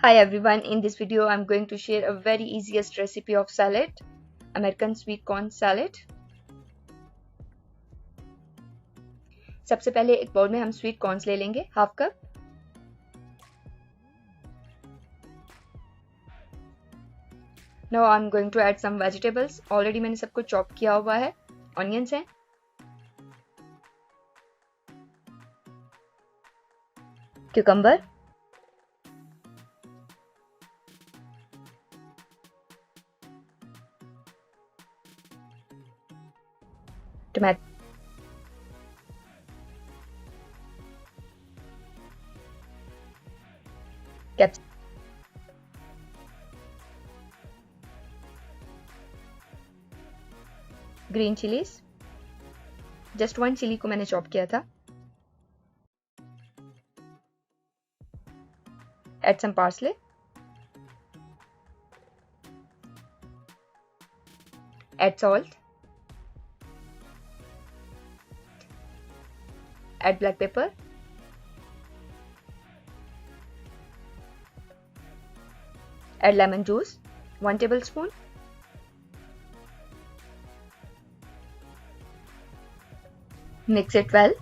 Hi everyone, in this video I'm going to share a very easiest recipe of salad, American sweet corn salad. सबसे पहले एक bowl में हम sweet corns ले लेंगे, half cup. Now I'm going to add some vegetables. Already मैंने सबको chop किया हुआ है. Onions हैं, cucumber, tomato, capsicum, green chilies. Just one chili को मैंने चॉप किया था. Add some parsley. Add salt. Add black pepper. Add lemon juice, 1 tablespoon. Mix it well.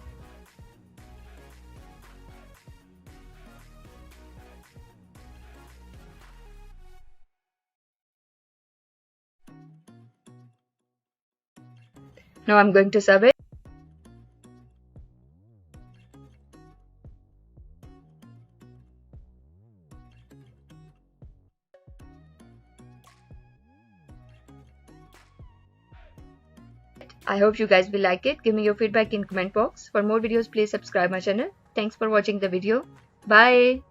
Now I'm going to serve it. I hope you guys will like it. Give me your feedback in comment box. For more videos, please subscribe my channel. Thanks for watching the video. Bye.